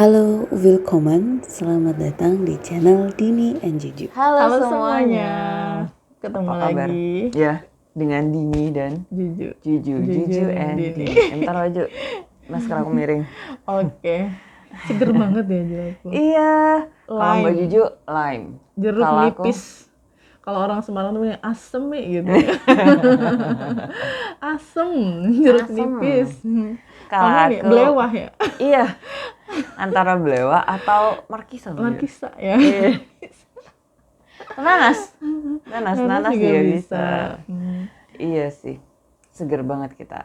Halo, willkommen. Selamat datang di channel Dini and Juju. Halo semuanya. Ketemu Apa kabar? lagi. Ya, dengan Dini dan Juju. Juju and Dini. Entar aja, masker aku miring. Oke. Seger banget ya Ju aku. Iya. Kalau Mbak Lime. Juju, lime. Jeruk Kalau aku, nipis. Kalau orang Semarang tuh punya asem gitu. Asem, jeruk Asem. nipis. Kalau Kamu nih aku, belewah ya? iya. Antara belewa atau markisa. Mbak Ju. Markisa ya. Iya. Nanas Nanas juga juga bisa. bisa. Iya sih. Seger banget kita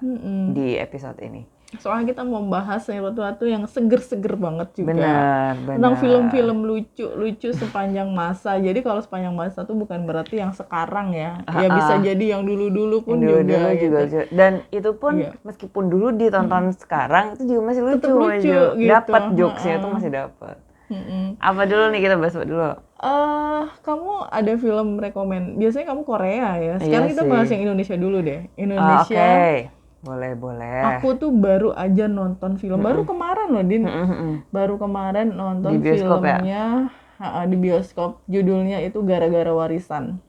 di episode ini. Soalnya kita mau bahas sesuatu yang seger-seger banget juga. Benar. Tentang film-film lucu sepanjang masa. Jadi kalau sepanjang masa tuh bukan berarti yang sekarang ya. Ya bisa jadi yang dulu-dulu pun Dulu-dulu juga juga. Dan itu pun Iya. meskipun dulu ditonton sekarang itu juga masih lucu. Tetep lucu gitu. Dapat jokesnya tuh masih dapat. Apa dulu nih kita bahas apa dulu? Kamu ada film rekomen. Biasanya kamu Korea ya. Sekarang Iya kita sih. bahas yang Indonesia dulu deh. Oke. Indonesia. Boleh. Aku tuh baru aja nonton film. Baru kemarin loh, Din. Baru kemarin nonton Di bioskop filmnya di bioskop. Judulnya itu Gara-gara Warisan.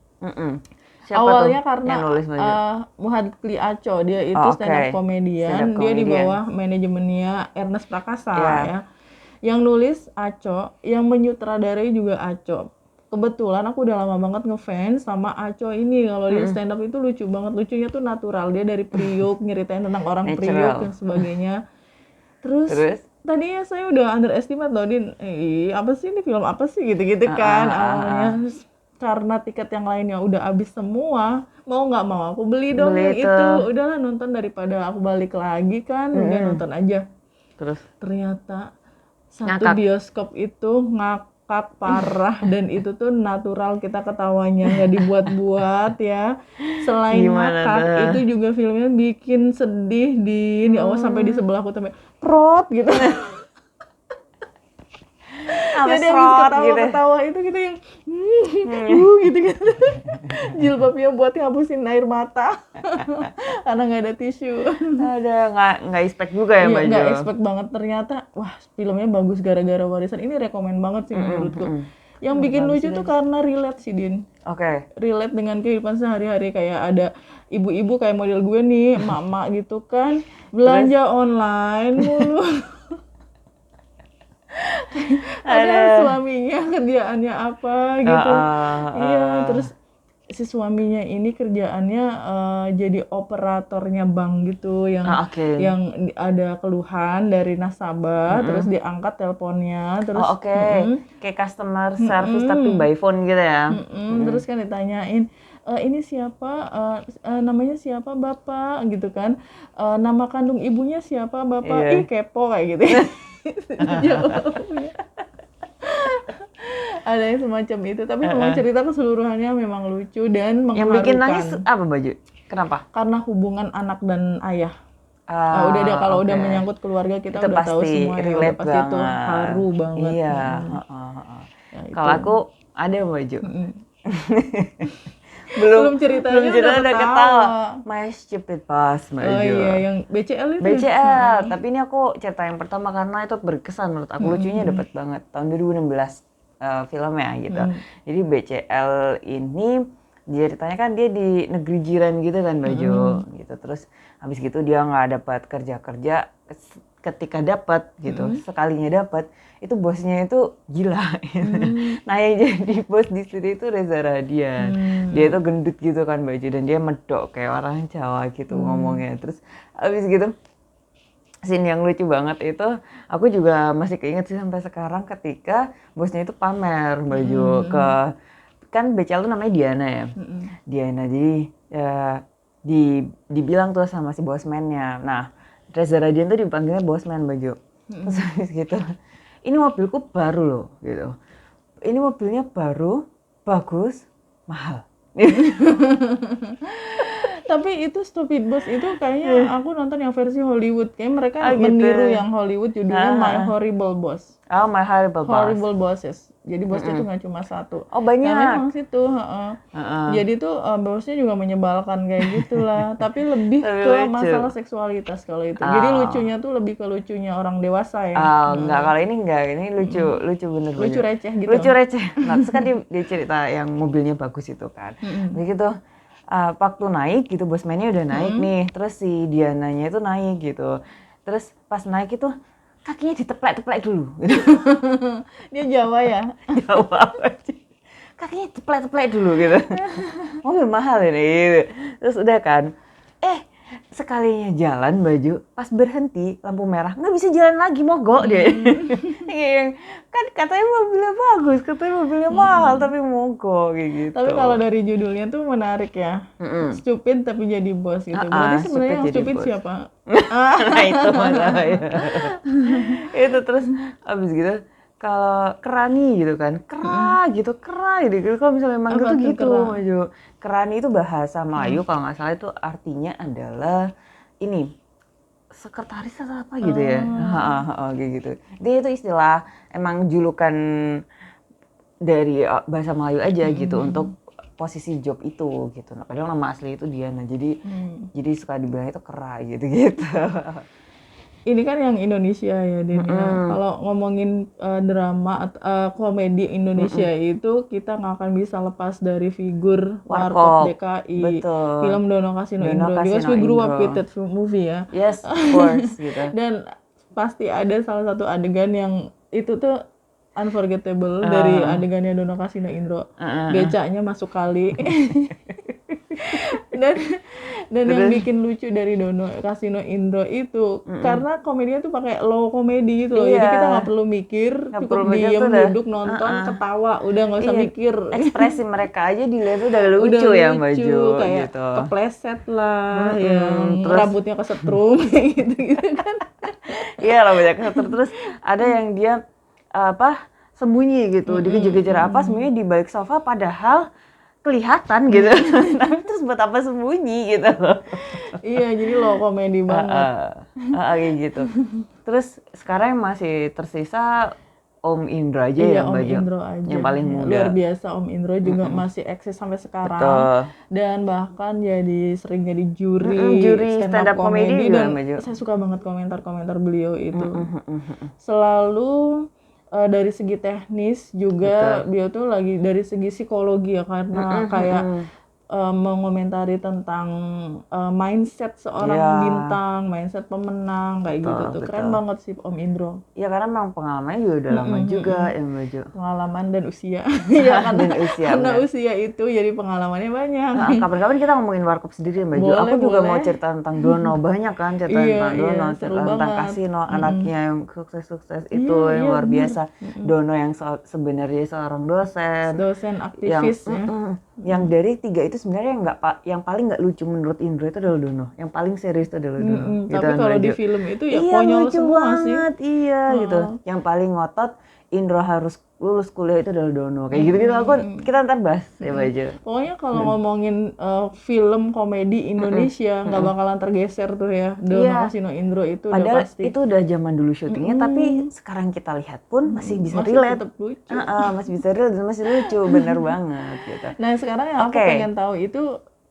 Siapa Awalnya tuh karena yang nulis Mbak Ju? Muhadli Aco, dia itu Oh, stand up oke. komedian. Stand up Dia di comedian. bawah manajemennya Ernest Prakasa Iya. ya. Yang nulis Aco, yang menyutradarai juga Aco. Kebetulan aku udah lama banget ngefans sama Aco ini. Kalau dia stand up itu lucu banget. Lucunya tuh natural. Dia dari Priuk, nyeritain tentang orang Natural. Priuk dan sebagainya. Terus tadinya saya udah underestimate loh, Din. Apa sih ini, film apa sih gitu-gitu kan awalnya. Terus karena tiket yang lainnya udah habis semua, mau nggak mau aku beli dong Beli yang itu. itu. Udahlah nonton daripada aku balik lagi kan. Udah nonton aja. Terus Ternyata satu Ngakak. bioskop itu ngakak parah dan itu tuh natural kita ketawanya, nggak dibuat-buat ya. Selain Gimana ngakak tuh? itu juga filmnya bikin sedih ya Allah, sampai di sebelah aku sampai prot gitu. Jadi habis ketawa-ketawa itu kita yang gitu. Jilbabnya buat ngapusin air mata karena nggak ada tisu. ada nggak expect juga ya Iya, Mbak Ju? nggak expect banget. Ternyata wah, filmnya bagus gara-gara Warisan. Ini rekomen banget sih menurutku. Yang bikin lucu tuh karena relate sih, Din. Oke. Relate dengan kehidupan sehari-hari. Kayak ada ibu-ibu kayak model gue nih, emak-emak gitu kan, belanja online mulu. Ada suaminya kerjaannya apa gitu. Iya, terus si suaminya ini kerjaannya jadi operatornya bank gitu, yang Oke. yang ada keluhan dari nasabah, terus diangkat teleponnya, terus Kayak customer service tapi by phone gitu ya. terus kan ditanyain, ini siapa, namanya siapa bapak gitu kan, nama kandung ibunya siapa bapak, Iya. ih kepo kayak gitu. Jawabnya. Ada yang semacam itu, tapi memang cerita keseluruhannya memang lucu dan Yang mengharukan. bikin nangis apa Mbak Ju? Kenapa? Karena hubungan anak dan ayah. Udah deh, kalau udah menyangkut keluarga kita itu udah tahu pasti semua ya, udah relate pasti itu banget. haru banget. Iya. Ya, itu. Kalau aku ada Mbak Ju. Belum ceritanya udah ketawa. My stupid past Mbak Oh Ju. iya, yang BCL itu. BCL, tapi ini aku cerita yang pertama karena itu berkesan menurut aku. Lucunya dapat banget tahun 2016 filmnya gitu. Jadi BCL ini ceritanya kan dia di negeri jiran gitu kan Mbak Jo, gitu. Terus habis gitu dia nggak dapat kerja, ketika dapat gitu, sekalinya dapat itu bosnya itu gila. Nah yang jadi bos di situ itu Reza Radian. Dia itu gendut gitu kan Mbak Jo, dan dia medok kayak orang Jawa gitu ngomongnya. Terus habis gitu scene yang lucu banget itu aku juga masih keinget sih sampai sekarang, ketika bosnya itu pamer baju ke, kan BCL tuh namanya Diana ya. Diana, jadi dibilang tuh sama si bosmannya. Nah Reza Radian tuh dipanggilnya bosman baju. Terus habis gitu, ini mobilku baru loh gitu, ini mobilnya baru, bagus, mahal. Tapi itu Stupid Boss itu kayaknya aku nonton yang versi Hollywood. Kayaknya mereka Ah, gitu. meniru yang Hollywood, judulnya Ah, My ah. Horrible Boss. Oh, My Horrible Boss. Horrible Bosses. Jadi bosnya tuh nggak cuma satu. Oh, banyak. Nah memang situ, Heeh. jadi tuh bosnya juga menyebalkan kayak gitulah. Tapi lebih Lebih ke lucu. masalah seksualitas kalau itu. Jadi lucunya tuh lebih ke lucunya orang dewasa ya. Enggak, kalau ini enggak, ini lucu bener. Lucu receh gitu. Lucu receh. Nah, terus kan dia cerita yang mobilnya bagus itu kan. Begitu waktu naik gitu, bosmannya udah naik nih, terus si Diananya itu naik gitu. Terus pas naik itu kakinya diteplek-teplek dulu. Gitu. Dia Jawa ya. Jawab aja. Kakinya teplek-teplek dulu gitu. Mobil mahal ini gitu. Terus udah kan, sekalinya jalan baju, pas berhenti lampu merah nggak bisa jalan lagi, mogok dia. Yang kan katanya mobilnya bagus, katanya mobilnya mahal tapi mogok kayak gitu. Tapi kalau dari judulnya tuh menarik ya. Stupid tapi jadi bos gitu. Berarti sebenarnya yang stupid jadi stupid bos. siapa? Nah itu masalahnya. Itu terus abis gitu kalau kerani gitu kan, kera gitu. Kalau misalnya manggil Apa tuh tuh gitu, kera? Maju. Kerani itu bahasa Melayu kalau nggak salah itu artinya adalah ini sekretaris atau apa gitu ya, kayak gitu. Dia itu istilah emang julukan dari bahasa Melayu aja gitu untuk posisi job itu gitu. Nah, padahal nama asli itu Diana. Jadi suka dibilang itu kera gitu. Ini kan yang Indonesia ya, Din. Ya. Kalau ngomongin drama komedi Indonesia itu kita nggak akan bisa lepas dari figur Warkop DKI, betul. film Dono Kasino Indro. Because Kasino we grew up Indro. with that movie ya. Yes, of course gitu. Dan pasti ada salah satu adegan yang itu tuh unforgettable dari adegannya Dono Kasino Indro. Becaknya masuk kali. dan yang bikin lucu dari Dono Kasino Indro itu karena komedinya tuh pakai low komedi gitu loh. Iya. Jadi kita nggak perlu mikir, cukup diem duduk nonton ketawa, udah nggak usah mikir. Ekspresi mereka aja dilihat tuh udah lucu ya Mbak Jo kayak gitu. kepleset lah, yang terus rambutnya kesetrum gitu kan. Iya, rambutnya kesetrum. Terus ada yang dia sembunyi gitu, dikejar-kejar apa sebenarnya di balik sofa padahal kelihatan gitu. Tapi terus buat apa sembunyi gitu loh. Iya, jadi low komedi banget. Kayak gitu. Terus sekarang masih tersisa Om Indro aja ya Mbak Jo. Om Indro aja. Yang paling muda. Luar biasa Om Indro juga masih eksis sampai sekarang. Betul. Dan bahkan sering jadi juri stand up comedy dan Mbak Jo. saya suka banget komentar-komentar beliau itu. Selalu dari segi teknis juga beliau tuh lagi dari segi psikologi ya, karena kayak mengomentari tentang mindset seorang bintang, mindset pemenang kayak gitu tuh. Keren banget sih Om Indro. Ya karena memang pengalamannya juga udah lama juga ya Mbak Jo. Pengalaman dan usia. Ya dan usia. Karena usia itu jadi pengalamannya banyak. Nah, kapan-kapan kita ngomongin Warkop sendiri Mbak Jo. Aku juga mau cerita tentang Dono, banyak kan cerita tentang Dono, cerita tentang Kasino, anaknya yang sukses-sukses itu yang luar biasa. Dono yang sebenarnya seorang dosen aktivis yang dari tiga itu sebenarnya yang paling nggak lucu menurut Indro itu adalah Dono, yang paling serius itu adalah Dono. Tapi kalau di film itu ya konyol lucu semua banget, sih. Iya gitu. Yang paling ngotot Indro harus lulus kuliah itu adalah Dono, kayak gitu-gitu. Kita ntar bahas ya Mbak Jo. Pokoknya kalau ngomongin film komedi Indonesia nggak bakalan tergeser tuh ya Dono Kasino Indro itu. Padahal udah pasti. itu udah zaman dulu syutingnya, tapi sekarang kita lihat pun masih bisa relate. Tetap lucu. Masih bisa relate dan masih lucu, bener banget gitu. Nah sekarang yang aku pengen tahu itu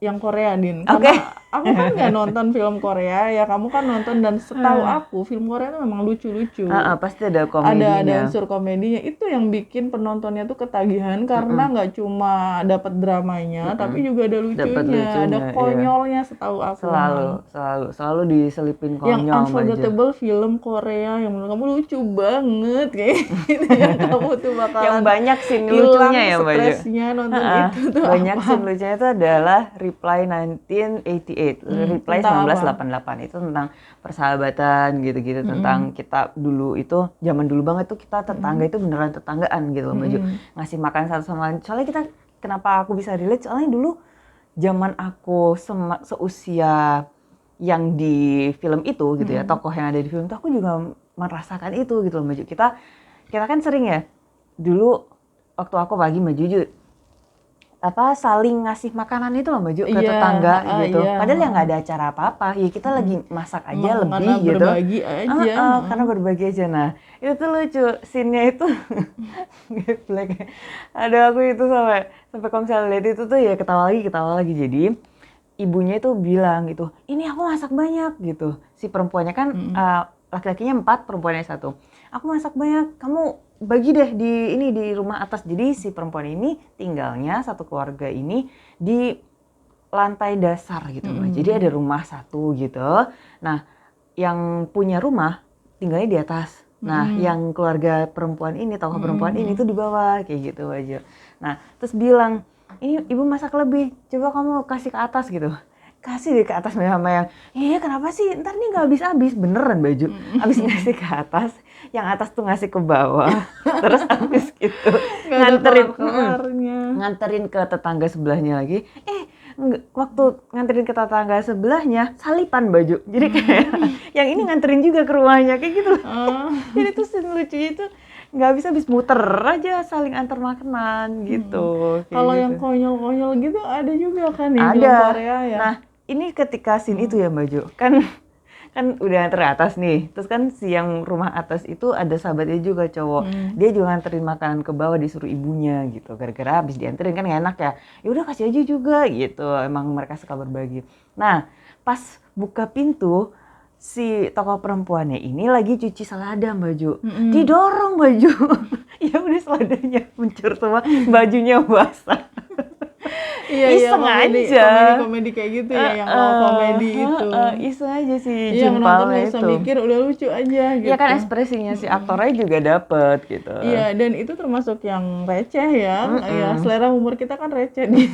yang Korea, Din. Karena aku kan nggak nonton film Korea, ya kamu kan nonton, dan setahu aku film Korea itu memang lucu-lucu. Pasti ada komedinya. Ada unsur komedinya. Itu yang bikin penontonnya tuh ketagihan karena nggak cuma dapat dramanya, tapi juga ada lucunya, ada konyolnya setahu aku. Selalu diselipin konyol. Yang unforgettable film Korea yang menurut kamu lucu banget kayak gitu, yang kamu tuh bakalan yang banyak scene lucunya ya Mbak Jo. Stresnya nonton itu tuh banyak apa? scene lucunya itu adalah Reply 1988, Reply 1988 itu tentang persahabatan gitu-gitu, tentang kita dulu itu zaman dulu banget tuh kita tetangga itu beneran tetanggaan gitu loh Mbak Jo. Ngasih makan satu sama lain. Soalnya kita kenapa aku bisa relate, soalnya dulu zaman aku seusia yang di film itu gitu ya, tokoh yang ada di film itu aku juga merasakan itu gitu loh Mbak Jo. Kita kan sering ya dulu waktu aku pagi Mbak Juju saling ngasih makanan itu loh Mbak Ju ke Iya, tetangga gitu. iya. Padahal ya nggak ada acara apa-apa. Ya kita lagi masak aja Emang lebih karena gitu. berbagi aja. Karena berbagi aja. Nah, itu tuh lucu. Scene-nya itu geblek. Ada aku itu sampai kalau misalnya lihat itu tuh ya ketawa lagi. Jadi ibunya itu bilang gitu, ini aku masak banyak gitu. Si perempuannya kan laki-lakinya 4, perempuannya 1. Aku masak banyak, kamu bagi deh di rumah atas. Jadi si perempuan ini tinggalnya satu keluarga ini di lantai dasar gitu Mbak. Jadi ada rumah 1 gitu. Nah, yang punya rumah tinggalnya di atas. Nah, yang keluarga perempuan ini, tokoh perempuan ini tuh di bawah kayak gitu aja. Nah, terus bilang, ini ibu masak lebih, coba kamu kasih ke atas gitu. Kasih deh ke atas sama yang, kenapa sih? Ntar nih nggak habis-habis, beneran baju. Habis ngasih ke atas, yang atas tuh ngasih ke bawah. Terus habis gitu nganterin ke tetangga sebelahnya lagi. Waktu nganterin ke tetangga sebelahnya, salipan baju. Jadi kayak yang ini nganterin juga ke rumahnya kayak gitu. Jadi tuh lucu itu nggak habis muter aja saling antar makanan gitu. Kalau gitu. yang konyol-konyol gitu ada juga kan di film Ada. Korea ya. Nah, ini ketika scene itu ya Mbak Jo, kan udah nganter atas nih. Terus kan si yang rumah atas itu ada sahabatnya juga cowok. Dia juga nganterin makanan ke bawah disuruh ibunya gitu. Gara-gara habis dianterin kan gak enak ya. Ya udah kasih aja juga gitu. Emang mereka suka berbagi. Nah, pas buka pintu si tokoh perempuannya ini lagi cuci selada Mbak Jo. Didorong baju. Ya udah seladanya muncul semua, bajunya basah. Iseng aja. Komedi kayak gitu ya, yang komedi itu. Iseng aja sih Yang nonton jempalnya gak usah itu. mikir, udah lucu aja gitu. Iya kan ekspresinya si aktornya juga dapet gitu. Iya, dan itu termasuk yang receh ya. Ya, selera humor kita kan receh di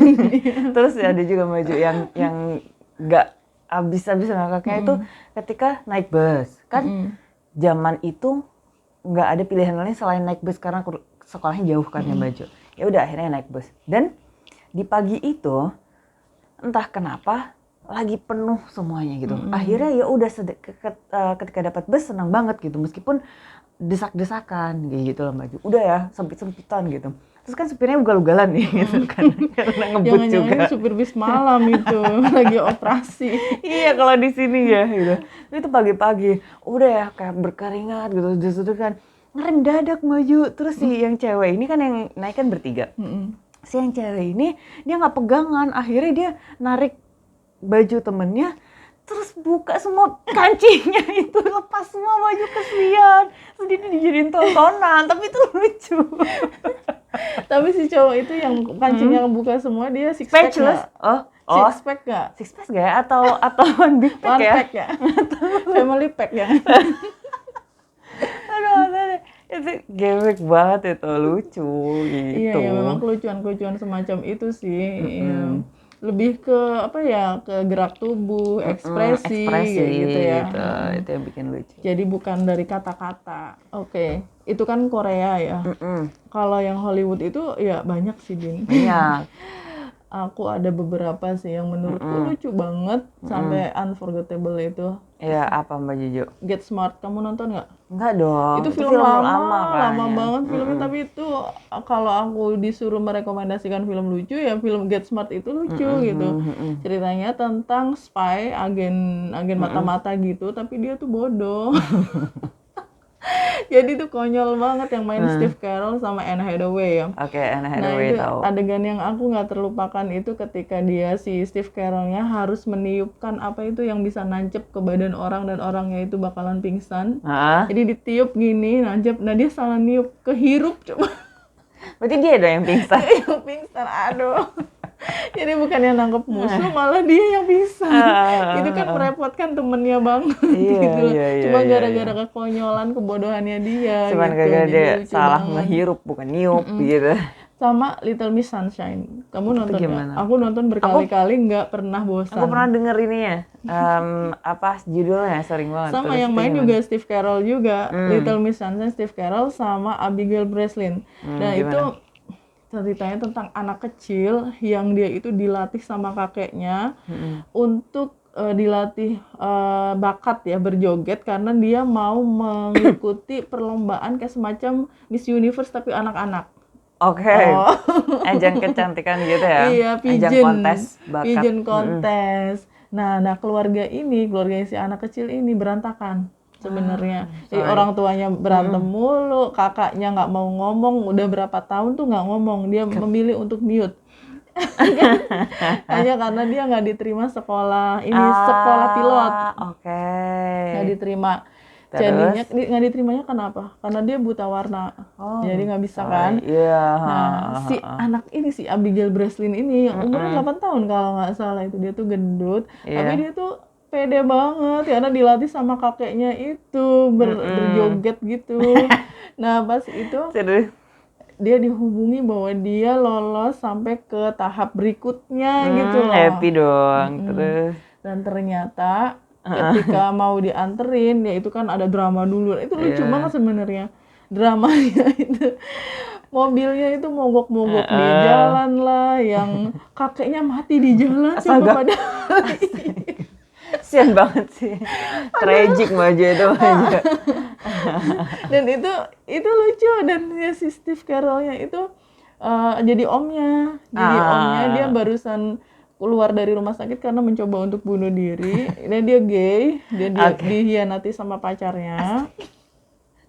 Terus ada juga maju yang nggak habis-habis ngakaknya itu ketika naik bus. Kan zaman itu nggak ada pilihan lain selain naik bus karena sekolahnya jauh kan ya Baju. Ya udah akhirnya naik bus. Dan di pagi itu entah kenapa lagi penuh semuanya gitu. Akhirnya ya udah ketika dapat bus senang banget gitu meskipun desak-desakan kayak gitu loh Mbak. Udah ya sempit-sempitan gitu. Terus kan supirnya ugal-ugalan nih gitu kan karena ngebut juga. Jangan-jangan supir bis malam itu lagi operasi. Iya kalau di sini ya gitu. Itu pagi-pagi udah ya kayak berkeringat gitu justru kan ngerem dadak maju. Terus si yang cewek ini kan yang naik kan bertiga. Si yang cewek ini dia nggak pegangan, akhirnya dia narik baju temennya terus buka semua kancingnya itu, lepas semua baju, kesian. Terus dia dijadiin tontonan tapi itu lucu. Tapi si cowok itu yang kancingnya buka semua dia six pack Speechless. gak? Six pack gak? Six pack gak ya? Atau one big pack One ya? pack ya? Family pack ya? Aduh, itu gimmick banget itu, lucu gitu. Iya, memang kelucuan-kelucuan semacam itu sih. Iya. Lebih ke apa ya, ke gerak tubuh, ekspresi kayak gitu ya. Gitu. Itu yang bikin lucu. Jadi bukan dari kata-kata. Oke, itu kan Korea ya. Kalau yang Hollywood itu ya banyak sih Din. Banyak. Aku ada beberapa sih yang menurutku lucu banget sampai unforgettable itu. Iya, apa Mbak Jojo? Get Smart, kamu nonton nggak? Enggak dong. Itu film lama kayaknya. banget filmnya, tapi itu kalau aku disuruh merekomendasikan film lucu ya film Get Smart itu lucu gitu. Ceritanya tentang spy, agen mata-mata gitu, tapi dia tuh bodoh. Jadi itu konyol banget yang main Steve Carell sama Anne Hathaway ya. Oke, Anne Nah Hathaway itu tahu. adegan yang aku nggak terlupakan itu ketika dia si Steve Carell-nya harus meniupkan apa itu yang bisa nancep ke badan orang dan orangnya itu bakalan pingsan. Jadi ditiup gini, nancep, nah dia salah niup, kehirup coba. Berarti dia ada yang pingsan. Yang pingsan, aduh. Jadi bukan yang nangkep musuh, malah dia yang bisa. Itu kan merepotkan temennya banget. Gitu. Cuma gara-gara kekonyolan, kebodohannya dia. Cuman gitu. gara-gara Jadi dia lucu salah banget. ngehirup bukan niup gitu. Sama Little Miss Sunshine. Kamu nonton gimana? nggak? Aku nonton berkali-kali nggak pernah bosan. Aku pernah denger ini ya. Apa judulnya? Sering banget. Sama Terus yang itu main gimana? juga Steve Carell juga. Little Miss Sunshine, Steve Carell sama Abigail Breslin. Nah gimana? itu ceritanya tentang anak kecil yang dia itu dilatih sama kakeknya untuk dilatih bakat ya berjoget karena dia mau mengikuti perlombaan kayak semacam Miss Universe tapi anak-anak. Oke. Ajang kecantikan gitu ya. Iya, Ajang pigeon, kontes bakat. pigeon kontes. Nah, keluarga si anak kecil ini berantakan sebenarnya. Jadi sorry. orang tuanya berantem mulu, kakaknya nggak mau ngomong, udah berapa tahun tuh nggak ngomong, dia memilih untuk mute. Hanya karena dia nggak diterima sekolah sekolah pilot, Oke. nggak diterima. Terus? Jadinya nggak diterimanya kenapa? Karena dia buta warna, jadi nggak bisa kan. Iya. Nah, si anak ini, si Abigail Breslin ini, yang umurnya 8 tahun kalau nggak salah itu, dia tuh gendut, tapi dia tuh pede banget karena dilatih sama kakeknya itu berjoget gitu. Nah, pas itu Terus? dia dihubungi bahwa dia lolos sampai ke tahap berikutnya gitu loh. Happy dong. Terus? Dan ternyata ketika mau dianterin, ya itu kan ada drama dulu. Itu lucu banget sebenarnya. Dramanya itu mobilnya itu mogok-mogok di jalan lah, yang kakeknya mati di jalan siapa pada. Sian banget sih. Tragic Maju itu aja. Dan itu lucu, dan ya si Steve Carell-nya itu jadi omnya. Jadi omnya dia barusan keluar dari rumah sakit karena mencoba untuk bunuh diri. Dan dia gay, dia dihianati sama pacarnya.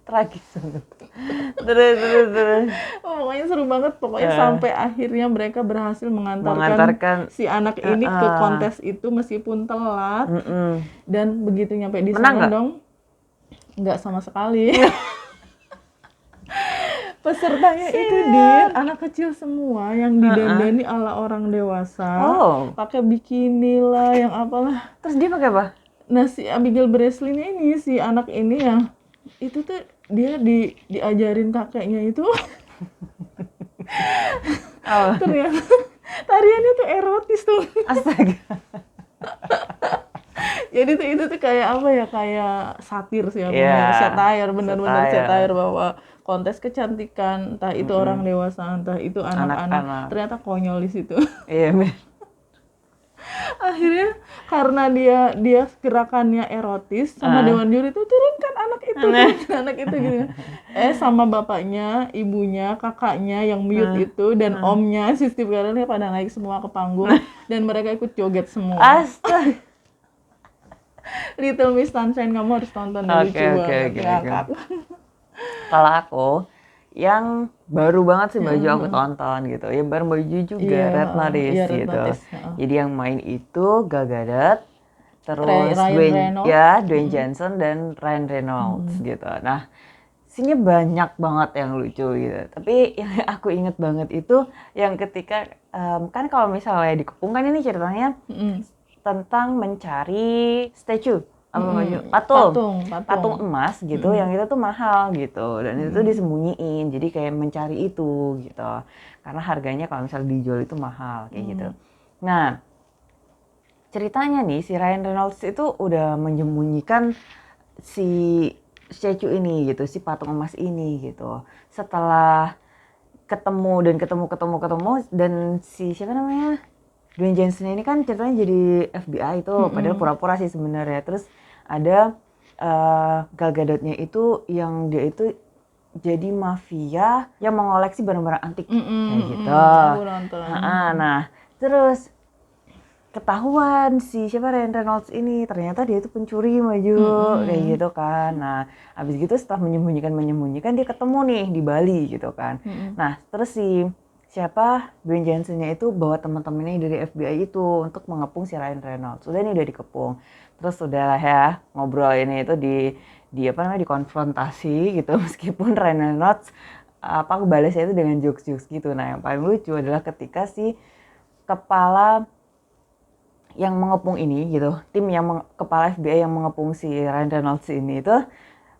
Tragis banget. Terus. Pokoknya seru banget. Pokoknya sampai akhirnya mereka berhasil mengantarkan si anak ini ke kontes itu meskipun telat. Dan begitu nyampe di sana dong, nggak sama sekali. Pesertanya itu anak kecil semua yang didandani ala orang dewasa, pakai bikini lah, yang apalah. Terus dia pakai apa? Nah, si Abigail Breslin ini, si anak ini yang itu tuh dia diajarin kakeknya itu. Ternyata tariannya tuh erotis tuh. Astaga. Jadi itu tuh kayak apa ya, kayak satir sih, satire, benar-benar satire bahwa kontes kecantikan, entah itu orang dewasa, entah itu anak-anak, ternyata konyol di situ. Iya. Akhirnya karena dia gerakannya erotis, sama dewan juri itu turunkan anak itu gitu. Sama bapaknya, ibunya, kakaknya yang mute itu, dan omnya si Steve Carell-nya pada naik semua ke panggung dan mereka ikut joget semua. Astaga. Little Miss Sunshine, kamu harus tonton, lucu banget, ngakak. Kalau aku yang baru banget sih Baju aku tonton gitu. Ya bareng Baju juga, Red Notice gitu. Jadi yang main itu Gal Gadot, terus Dwayne Johnson dan Ryan Reynolds gitu. Nah, scene-nya banyak banget yang lucu gitu. Tapi yang aku inget banget itu yang ketika kan kalau misalnya dikepung kan ini ceritanya tentang mencari statue, patung emas gitu, yang itu tuh mahal gitu, dan itu tuh disembunyiin, jadi kayak mencari itu gitu, karena harganya kalau misalnya dijual itu mahal kayak gitu. Nah, ceritanya nih si Ryan Reynolds itu udah menyembunyikan si statue ini gitu, si patung emas ini gitu. Setelah ketemu dan si siapa namanya? Dwayne Johnson ini kan ceritanya jadi FBI itu, padahal pura-pura sih sebenarnya. Terus ada Gal Gadotnya itu yang dia itu jadi mafia yang mengoleksi barang-barang antik kayak gitu. Nah, terus ketahuan si Ryan Reynolds ini ternyata dia itu pencuri Maju kayak gitu kan. Nah, habis gitu setelah menyembunyikan dia ketemu nih di Bali gitu kan. Nah, terus Dwayne Johnson-nya itu bawa teman-temannya dari FBI itu untuk mengepung si Ryan Reynolds. Udah ini udah dikepung. Terus udahlah ya, ngobrol ini itu dikonfrontasi gitu, meskipun Ryan Reynolds balasnya itu dengan jokes-jokes gitu. Nah, yang paling lucu adalah ketika si kepala yang mengepung ini gitu, kepala FBI yang mengepung si Ryan Reynolds ini itu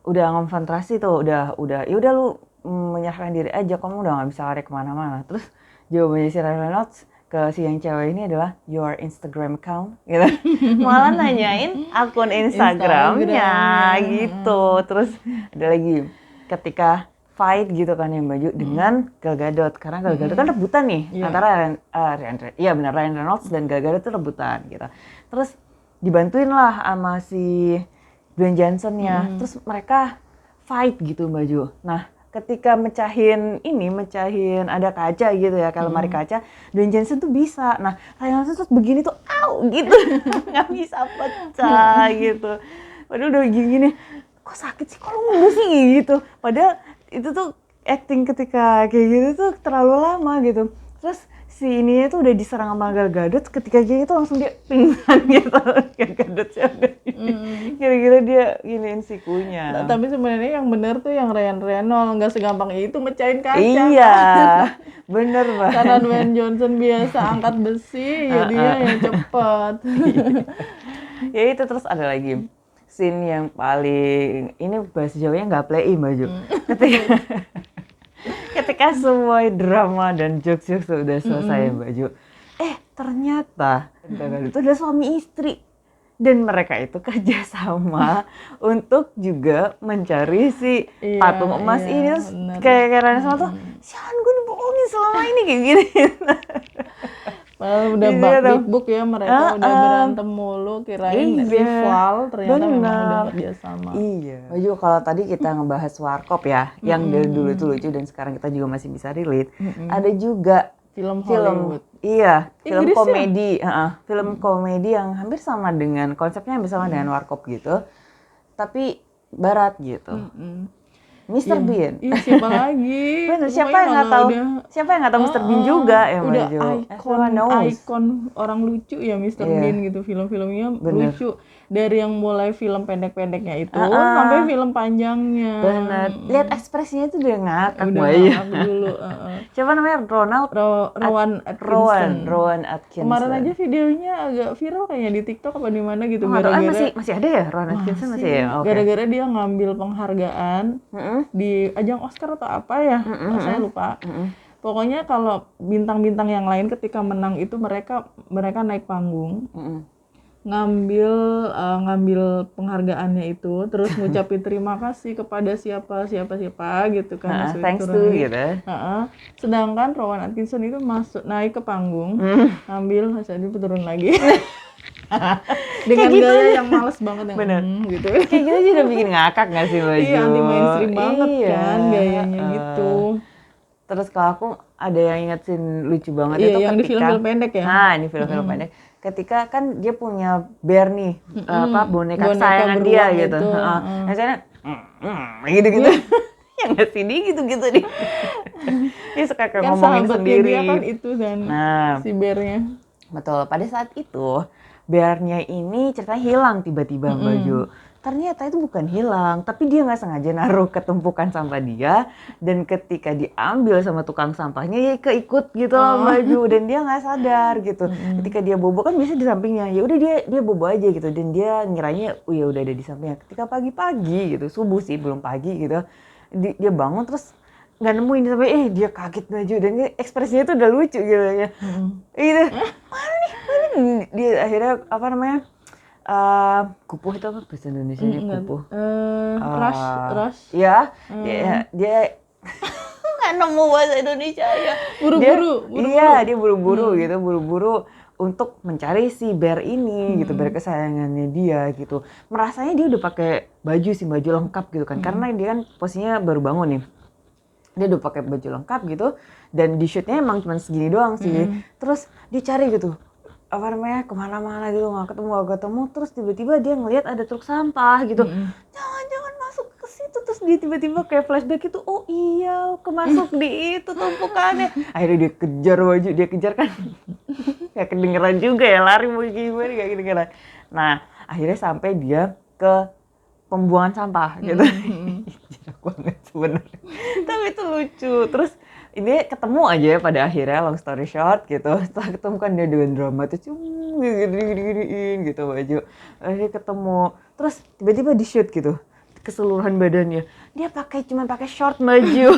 udah konfrontasi tuh, udah ya udah lu menyerahkan diri aja, kamu udah nggak bisa lari kemana-mana. Terus jawabannya si Ryan Reynolds ke si yang cewek ini adalah your Instagram account gitu. Malah nanyain akun Instagramnya gitu. Terus ada lagi ketika fight gitu kan yang Baju dengan Gal Gadot, karena Gal Gadot kan rebutan nih antara Ryan Reynolds dan Gal Gadot tuh rebutan gitu. Terus dibantuin lah sama si Dwayne Johnson-nya. Terus mereka fight gitu Baju. Nah, ketika mecahin ada kaca gitu ya, kalau lemari kaca, Dwayne Johnson tuh bisa. Nah, Ryan Reynolds tuh begini tuh, au gitu, nggak bisa pecah gitu. Padahal udah gini-gini, kok sakit sih, kok lu sih gitu. Padahal itu tuh acting ketika kayak gitu tuh terlalu lama gitu. Terus si ininya tuh udah diserang sama Gal Gadot, ketika gini tuh langsung dia pingsan gitu. Gal Gadot sih udah kira-kira dia giniin sikunya. Nah, tapi sebenarnya yang bener tuh yang Ryan Reynolds, nggak segampang itu mecahin kaca. Iya, bener banget. Karena Dwayne Johnson biasa angkat besi, jadinya yang cepet. Ya itu, terus ada lagi scene yang paling ini bahasa Jawanya nggak play baju. Ketika semua drama dan jokes sudah selesai baju, ternyata itu adalah suami istri dan mereka itu kerjasama untuk juga mencari si patung emas ini. Terus kayak Renaissance tuh, sian gue dibohongin selama ini kayak gini. Udah big book ya, mereka udah berantem mulu, kirain rival, ternyata memang udah kerjasama. Iya. Baju, kalau tadi kita ngebahas Warkop ya, yang dari dulu itu lucu dan sekarang kita juga masih bisa relate. Ada juga film Hollywood. Iya, film Inggris komedi, film komedi yang hampir sama dengan konsepnya, hampir sama dengan Warkop gitu, tapi barat gitu. Mr. Bean. Iya, siapa lagi? Bener, siapa yang nggak tahu? Siapa yang nggak tahu Mr. Bean juga ya, udah Maju? ikon orang lucu ya Mr. Bean gitu, film-filmnya lucu. Dari yang mulai film pendek-pendeknya itu sampai film panjangnya. Bener. Lihat ekspresinya tuh dia ngakak. Udah ngakak dulu. Siapa namanya? Rowan Atkinson. Kemarin aja videonya agak viral kayaknya di TikTok apa di mana gitu. Gara-gara masih ada ya Rowan Atkinson masih ya? Okay. Gara-gara dia ngambil penghargaan di ajang Oscar atau apa ya? Saya lupa. Pokoknya kalau bintang-bintang yang lain ketika menang itu mereka naik panggung. ngambil penghargaannya itu, terus ngucapin terima kasih kepada siapa gitu kan. Thanks to gitu. Sedangkan Rowan Atkinson itu naik ke panggung, ngambil hasilnya turun lagi. Dengan gitu gaya yang males banget yang gitu. Kayak gitu juga bikin ngakak nggak sih Baju? Iya, anti mainstream banget kan gayanya gitu. Terus kalau aku ada yang inget scene lucu banget itu yang ketika di film-film pendek ya. Nah, ini film-film pendek. Ketika kan dia punya bear nih, boneka kesayangan dia gitu. Misalnya gitu-gitu. Yang nggak sih dia gitu-gitu nih. Dia suka kayak kan ngomongin sendiri. Dia kan itu kan si bearnya. Betul. Pada saat itu bearnya ini ceritanya hilang tiba-tiba Baju. Ternyata itu bukan hilang, tapi dia nggak sengaja naruh ke tumpukan sampah dia, dan ketika diambil sama tukang sampahnya ya keikut gitu loh Baju, dan dia nggak sadar gitu. Ketika dia bobo kan biasa di sampingnya, ya udah dia bobo aja gitu, dan dia ngiranya ya udah ada di sampingnya. Ketika pagi-pagi gitu, subuh sih belum pagi gitu, dia bangun terus nggak nemuin sampai dia kaget Baju, dan ekspresinya tuh udah lucu gitu ya. Gitu, mana nih? Dia akhirnya apa namanya? Kupuh itu apa bahasa Indonesianya? Kupuh. Rush. Ya, dia nggak nemu bahasa Indonesia ya. Buru-buru. Iya, dia buru-buru untuk mencari si bear ini gitu, bear kesayangannya dia gitu. Merasanya dia udah pakai baju lengkap gitu kan, karena dia kan posisinya baru bangun nih. Dia udah pakai baju lengkap gitu, dan di shootnya emang cuma segini doang sih. Terus dicari gitu, apa namanya, kemana-mana gitu, nggak ketemu, terus tiba-tiba dia ngelihat ada truk sampah gitu. Jangan masuk ke situ, terus dia tiba-tiba kayak flashback itu, oh iya kemasuk di itu tumpukannya. Akhirnya dia kejar kan. Gak kedengeran juga ya, lari mau gimana gak kedengeran. Nah akhirnya sampai dia ke pembuangan sampah gitu. Jarak banget sebenarnya, tapi itu lucu. Terus ini ketemu aja pada akhirnya, long story short gitu. Setelah ketemu kan dia dengan drama tuh gini-giniin gitu Baju. Akhirnya ketemu, terus tiba-tiba di shoot gitu keseluruhan badannya. Dia cuma pakai short Baju.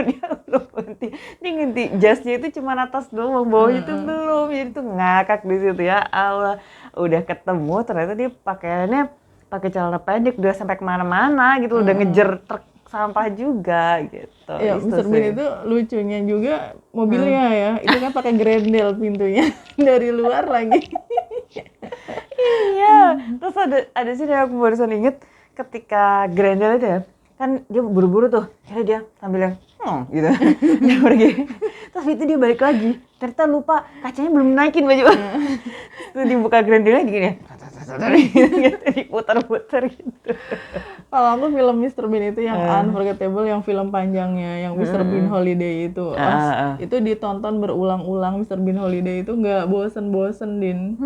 Dia belum ganti. Dia ganti jasnya itu cuma atas doang, bawahnya itu belum. Jadi tuh ngakak di situ ya Allah. Udah ketemu ternyata dia pakaiannya pakai celana pendek, udah sampai kemana-mana gitu, udah ngejer truk sampah juga gitu. Ya, Mr. Bean itu lucunya juga mobilnya ya, itu kan pakai grendel pintunya dari luar lagi. Iya, terus ada sih yang aku barusan inget ketika grendel itu ya, kan dia buru-buru tuh, akhirnya dia sambil yang gitu, dia pergi. Terus itu dia balik lagi, ternyata lupa kacanya belum naikin baju. Terus dibuka grendel lagi gini, gitu, diputar-putar gitu. Kalau aku film Mr. Bean itu yang Unforgettable, yang film panjangnya, yang Mr. Bean Holiday itu. Itu ditonton berulang-ulang. Mr. Bean Holiday itu nggak bosen-bosen, Din.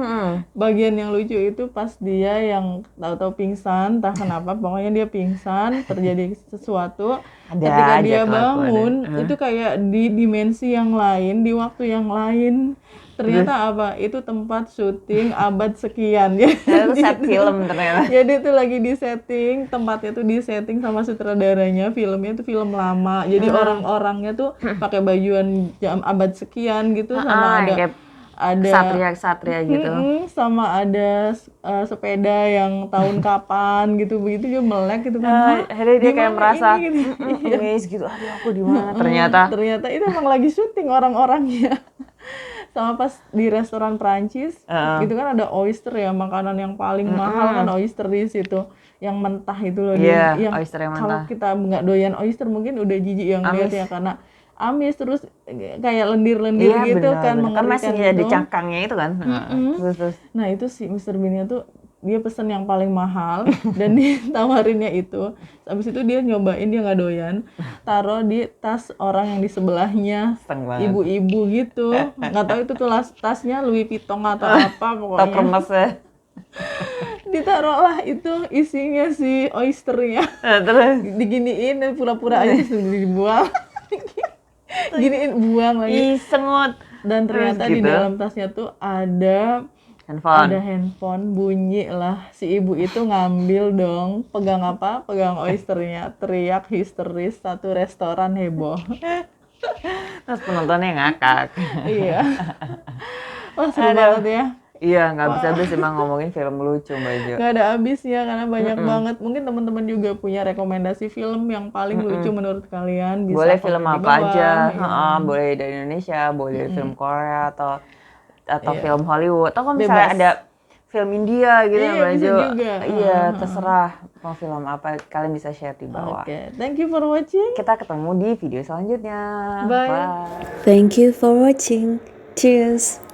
Bagian yang lucu itu pas dia yang tahu-tahu pingsan, entah kenapa, pokoknya dia pingsan, terjadi sesuatu. Ketika dia bangun, itu kayak di dimensi yang lain, di waktu yang lain. Ternyata apa? Itu tempat syuting abad sekian. Itu set film ternyata. Jadi itu lagi di setting, tempatnya tuh di setting sama sutradaranya, filmnya tuh film lama. Jadi orang-orangnya tuh pakai bajuan jam abad sekian gitu, sama ada satria gitu. Sama ada sepeda yang tahun kapan gitu, begitu dia melek gitu kan. Akhirnya dia kayak merasa gitu. amazed gitu, aduh aku di mana? Ternyata itu emang lagi syuting orang-orangnya. Sama pas di restoran Prancis, gitu kan ada oyster ya, makanan yang paling mahal kan oyster di situ, yang mentah itu loh. Yang oyster yang kalau mentah. kita nggak doyan oyster mungkin udah jijik yang lihat ya, karena amis terus kayak lendir-lendir gitu kan, kan masih mengerikan ada gitu. cangkangnya itu kan. Terus. Nah itu si Mr. Bean-nya tuh dia pesen yang paling mahal dan ditawarinnya itu. Habis itu dia nyobain, dia nggak doyan, taruh di tas orang yang di sebelahnya, ibu-ibu gitu. Nggak tahu itu tuh tasnya Louis Vuitton atau apa pokoknya. Top remes ya. Ditaruhlah itu isinya si oysternya. Terus Diginiin dan pura-pura aja dibuang. Giniin buang lagi. sengut. Dan ternyata di dalam tasnya tuh ada handphone, bunyi lah. Si ibu itu ngambil dong, pegang apa? Pegang oysternya, teriak histeris, satu restoran heboh. Terus penontonnya ngakak. Iya. Wah seru banget ya. Iya, nggak bisa habis emang ngomongin film lucu Mbak Jo. Nggak ada habisnya karena banyak banget. Mungkin teman-teman juga punya rekomendasi film yang paling lucu menurut kalian. Bisa boleh film apa aja, boleh boleh dari Indonesia, boleh film Korea atau film Hollywood, atau kalau misalnya ada film India gitu Mbak Jo. Iya, terserah mau film apa, kalian bisa share di bawah. Thank you for watching. Kita ketemu di video selanjutnya. Bye. Thank you for watching. Cheers.